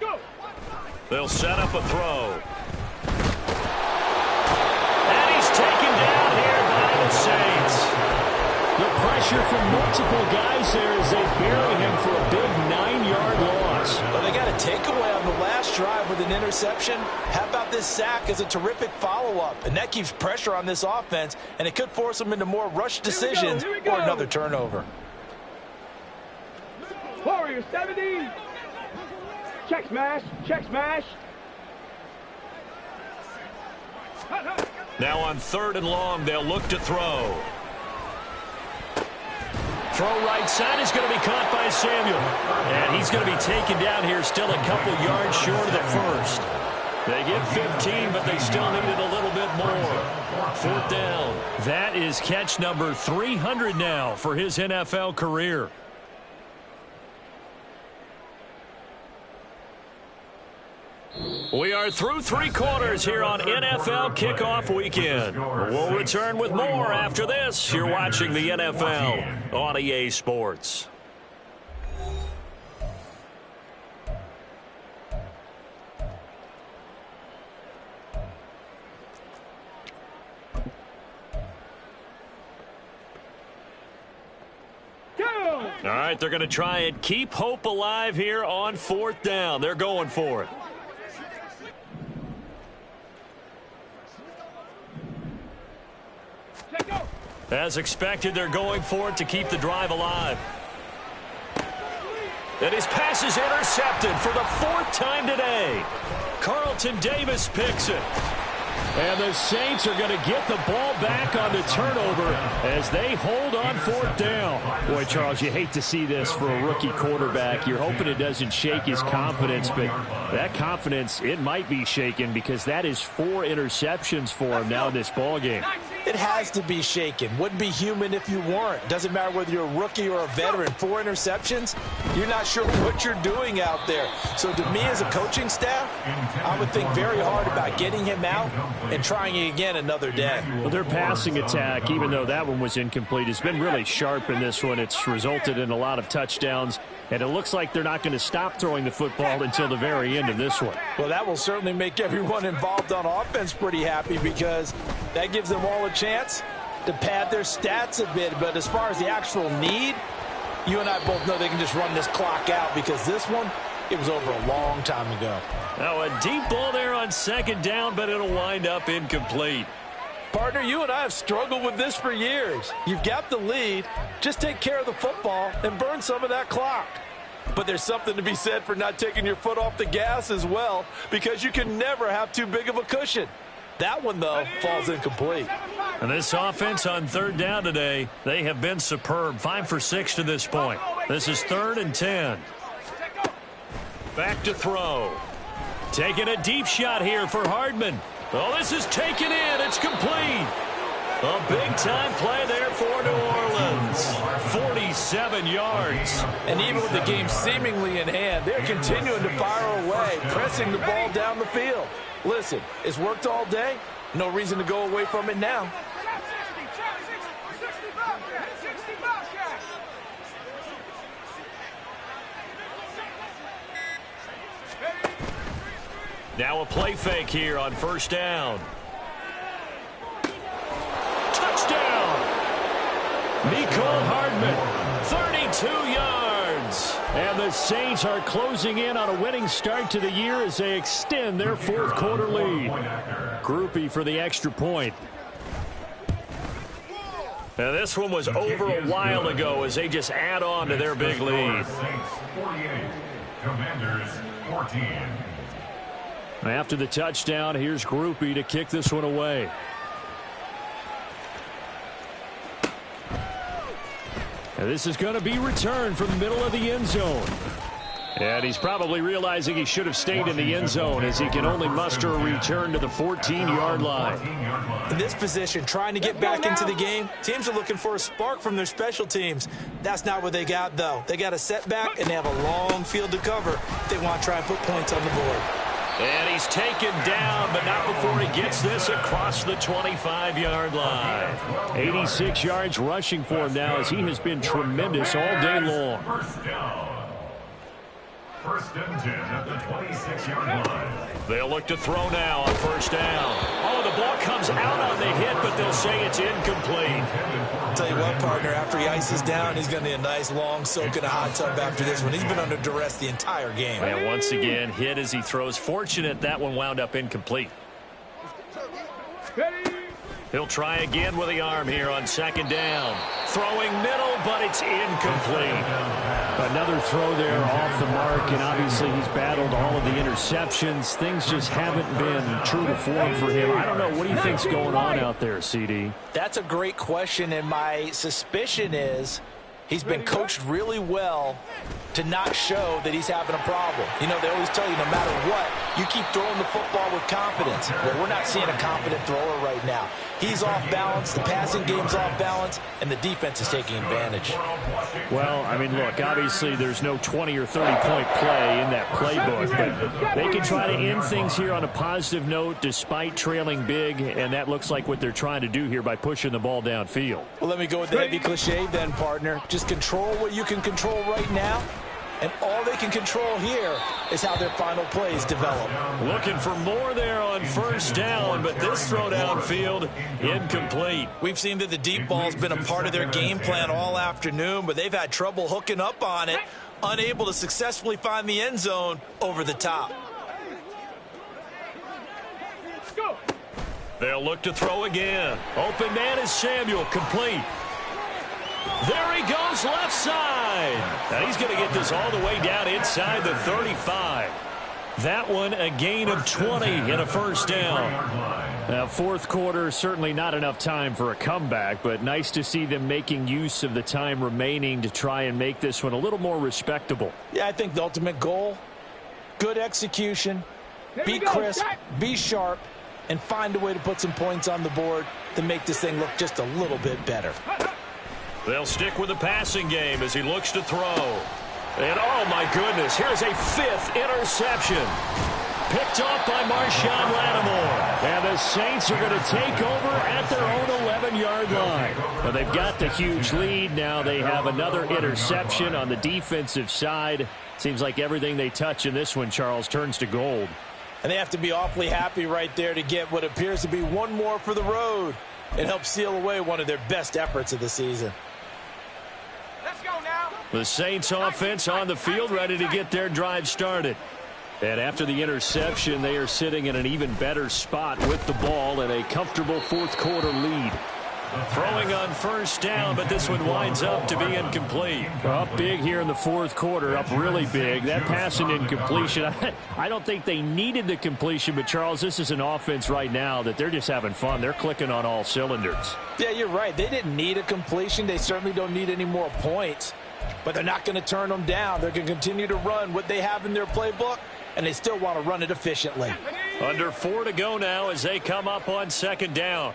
S3: Go.
S6: They'll set up a throw. And he's taken down here by the Saints. The pressure from multiple guys there as they bury him for a big 9-yard loss.
S5: Well, they got a takeaway on the last drive with an interception. How about this sack as a terrific follow-up? And that keeps pressure on this offense, and it could force them into more rush decisions or another turnover.
S3: Warriors 70. Check smash, check smash.
S6: Now on 3rd and long, they'll look to throw. Throw right side is going to be caught by Samuel. And he's going to be taken down here still a couple yards short of the first. They get 15, but they still needed a little bit more. 4th down. That is catch number 300 now for his NFL career. We are through 3 quarters here on NFL Kickoff Weekend. We'll return with more after this. You're watching the NFL on EA Sports. All right, they're going to try and keep hope alive here on 4th down. They're going for it. As expected, they're going for it to keep the drive alive. And his pass is intercepted for the 4th time today. Carlton Davis picks it. And the Saints are going to get the ball back on the turnover as they hold on 4th down. Boy, Charles, you hate to see this for a rookie quarterback. You're hoping it doesn't shake his confidence, but that confidence, it might be shaken because that is 4 interceptions for him now in this ball game.
S5: It has to be shaken. Wouldn't be human if you weren't. Doesn't matter whether you're a rookie or a veteran. 4 interceptions, you're not sure what you're doing out there. So to me as a coaching staff, I would think very hard about getting him out and trying it again another day.
S6: Well, their passing attack, even though that one was incomplete, has been really sharp in this one. It's resulted in a lot of touchdowns, and it looks like they're not going to stop throwing the football until the very end of this one.
S5: Well, that will certainly make everyone involved on offense pretty happy because that gives them all a chance to pad their stats a bit. But as far as the actual need, you and I both know they can just run this clock out because this one, it was over a long time ago.
S6: Now a deep ball there on 2nd down, but it'll wind up incomplete.
S5: Partner, you and I have struggled with this for years. You've got the lead. Just take care of the football and burn some of that clock. But there's something to be said for not taking your foot off the gas as well because you can never have too big of a cushion. That one, though, falls incomplete.
S6: And this offense on 3rd down today, they have been superb. 5 for 6 to this point. This is 3rd and 10. Back to throw. Taking a deep shot here for Hardman. Oh, this is taken in. It's complete. A big-time play there for New Orleans. 47 yards.
S5: And even with the game seemingly in hand, they're continuing to fire away, pressing the ball down the field. Listen, it's worked all day. No reason to go away from it now.
S1: Now a play fake here on first down. Touchdown! Mecole Hardman, 32 yards. And the Saints are closing in on a winning start to the year as they extend their fourth quarter lead. Groupie for the extra point. Now this one was over a while ago as they just add on to their big lead.
S2: Saints 48, Commanders 14.
S6: After the touchdown, here's Groupie to kick this one away. And this is going to be returned from the middle of the end zone. And he's probably realizing he should have stayed in the end zone as he can only muster a return to the 14-yard line.
S4: In this position, trying to get back into the game, teams are looking for a spark from their special teams. That's not what they got, though. They got a setback, and they have a long field to cover if they want to try and put points on the board.
S1: And he's taken down, but not before he gets this across the 25-yard line.
S6: 86 yards rushing for him now as he has been tremendous all day long.
S2: First down. First and 10 at the 26-yard line.
S1: They'll look to throw now on first down. Oh, the ball comes out on the hit, but they'll say it's incomplete.
S4: I'll tell you what, partner, after he ices down, he's going to need a nice long soak in a hot tub after this one. He's been under duress the entire game.
S1: And once again, hit as he throws. Fortunate that one wound up incomplete. He'll try again with the arm here on second down. Throwing middle, but it's incomplete.
S6: Another throw there off the mark, and obviously he's battled all of the interceptions. Things just haven't been true to form for him. I don't know. What do you think's going on out there, CD?
S5: That's a great question, and my suspicion is he's been coached really well to not show that he's having a problem. You know, they always tell you no matter what, you keep throwing the football with confidence. Well, we're not seeing a confident thrower right now. He's off balance, the passing game's off balance, and the defense is taking advantage.
S6: Well, I mean, look, obviously there's no 20 or 30-point play in that playbook, but they can try to end things here on a positive note despite trailing big, and that looks like what they're trying to do here by pushing the ball downfield.
S5: Well, let me go with the heavy cliche then, partner. Just control what you can control right now, and all they can control here is how their final plays develop.
S1: Looking for more there on first down, but this throw downfield, incomplete.
S4: We've seen that the deep ball's been a part of their game plan all afternoon, but they've had trouble hooking up on it, unable to successfully find the end zone over the top.
S3: Go.
S1: They'll look to throw again. Open man is Samuel, complete. There he goes, left side. And he's going to get this all the way down inside the 35. That one a gain of 20 and a first down. Now, fourth quarter, certainly not enough time for a comeback, but nice to see them making use of the time remaining to try and make this one a little more respectable.
S5: Yeah, I think the ultimate goal, good execution, be crisp, be sharp, and find a way to put some points on the board to make this thing look just a little bit better.
S1: They'll stick with the passing game as he looks to throw. And, oh, my goodness, here's a fifth interception. Picked off by Marshawn Lattimore. And the Saints are going to take over at their own 11-yard line. Well, they've got the huge lead. Now they have another interception on the defensive side. Seems like everything they touch in this one, Charles, turns to gold.
S5: And they have to be awfully happy right there to get what appears to be one more for the road. It helps seal away one of their best efforts of the season.
S1: The Saints offense on the field, ready to get their drive started. And after the interception, they are sitting in an even better spot with the ball and a comfortable fourth quarter lead. Throwing on first down, but this one winds up to be incomplete.
S6: Up big here in the fourth quarter, up really big. That pass and incompletion, I don't think they needed the completion, but Charles, this is an offense right now that they're just having fun. They're clicking on all cylinders.
S5: Yeah, you're right. They didn't need a completion. They certainly don't need any more points. But they're not going to turn them down. They're going to continue to run what they have in their playbook, and they still want to run it efficiently.
S1: Under 4 to go now as they come up on second down.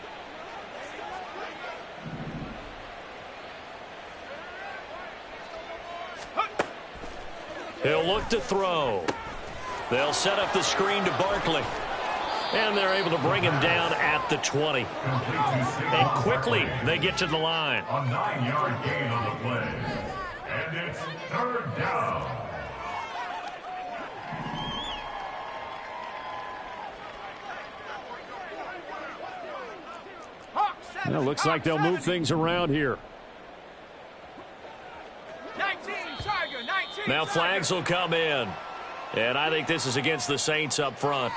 S1: He'll look to throw. They'll set up the screen to Barkley. And they're able to bring him down at the 20. And quickly they get to the line.
S2: A 9-yard gain on the play. And it's third down.
S6: Well, looks like they'll move things around here.
S3: 19, Tiger, 19.
S6: Now flags will come in. And I think this is against the Saints up front.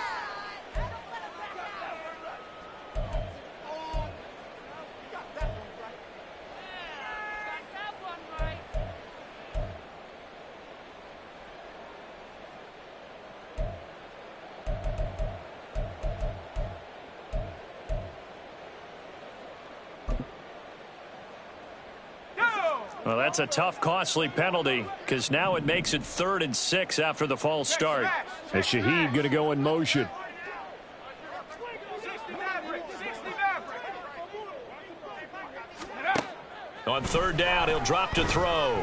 S6: Well, that's a tough, costly penalty because now it makes it 3rd and 6 after the false start. And Shaheed going to go in motion.
S3: 60 Maverick, 60 Maverick.
S6: On 3rd down, he'll drop to throw.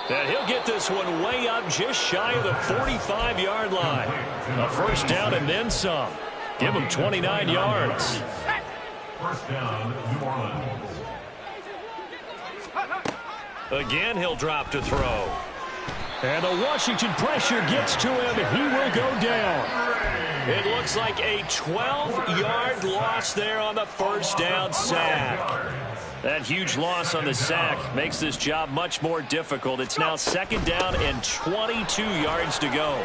S6: And he'll get this one way up just shy of the 45-yard line. A 1st down and then some. Give him 29 yards.
S2: 1st down, New Orleans.
S6: Again, he'll drop to throw. And the Washington pressure gets to him. He will go down. It looks like a 12-yard loss there on the 1st down sack. That huge loss on the sack makes this job much more difficult. It's now 2nd down and 22 yards to go.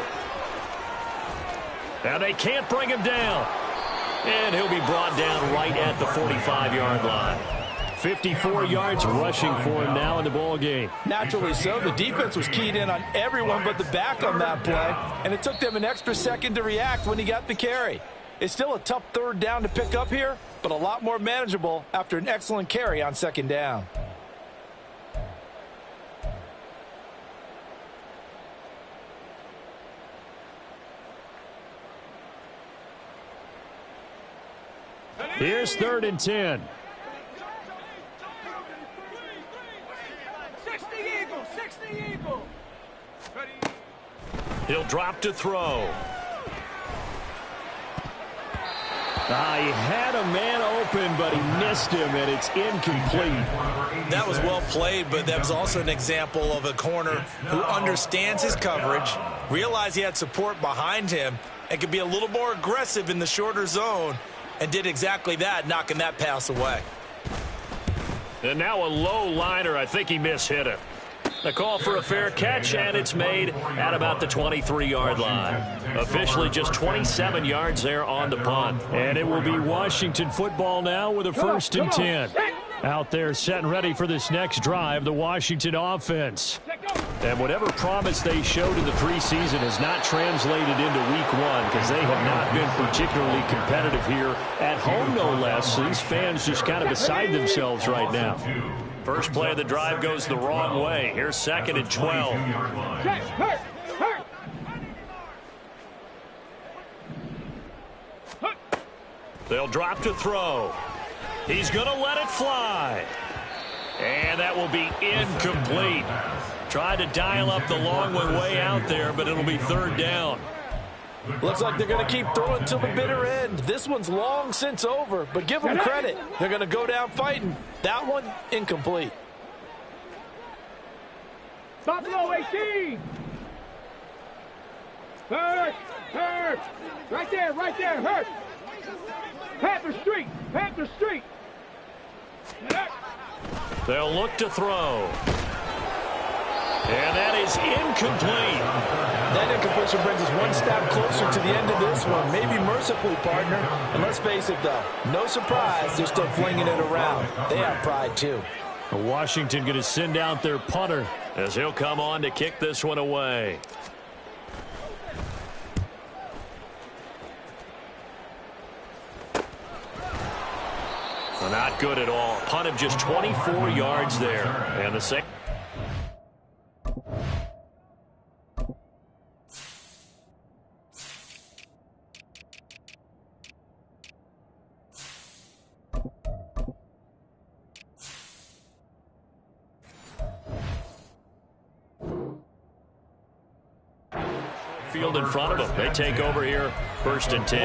S6: Now they can't bring him down. And he'll be brought down right at the 45-yard line. 54 yards rushing for him now in the ball game.
S5: Naturally so. The defense was keyed in on everyone but the back on that play, and it took them an extra second to react when he got the carry. It's still a tough 3rd down to pick up here, but a lot more manageable after an excellent carry on 2nd down.
S6: Here's 3rd and 10.
S3: 60 Eagle, 60 Eagle.
S6: He'll drop to throw. He had a man open, but he missed him, and it's incomplete.
S4: That was well played, but that was also an example of a corner who understands his coverage, realized he had support behind him, and could be a little more aggressive in the shorter zone, and did exactly that, knocking that pass away.
S6: And now a low liner. I think he mishit it. The call for a fair catch, and it's made at about the 23-yard line. Officially just 27 yards there on the punt. And it will be Washington football now with a 1st and 10. Out there set and ready for this next drive, the Washington offense. And whatever promise they showed in the preseason has not translated into week 1 because they have not been particularly competitive here at home, no less. These fans just kind of beside themselves right now. First play of the drive goes the wrong way. Here's 2nd and 12.
S3: Hurt.
S6: They'll drop to throw. He's going to let it fly. And that will be incomplete. Tried to dial up the long one way out there, but it'll be 3rd down.
S5: Looks like they're going to keep throwing till the bitter end. This one's long since over, but give them credit. They're going to go down fighting. That one, incomplete.
S3: Buffalo 18. Hurt. Right there, hurt. Panther Street.
S6: They'll look to throw. And that is incomplete.
S5: That incompletion brings us one step closer to the end of this one. Maybe mercifully, partner. And let's face it, though, no surprise, they're still flinging it around. They have pride, too.
S6: Washington going to send out their punter as he'll come on to kick this one away. Well, not good at all. Punt of just 24 yards there. And the same. Field in front of them. They take over here, 1st and 10.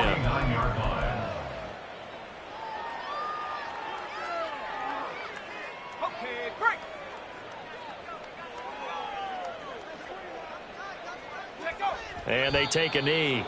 S3: Okay, break.
S6: And they take a knee.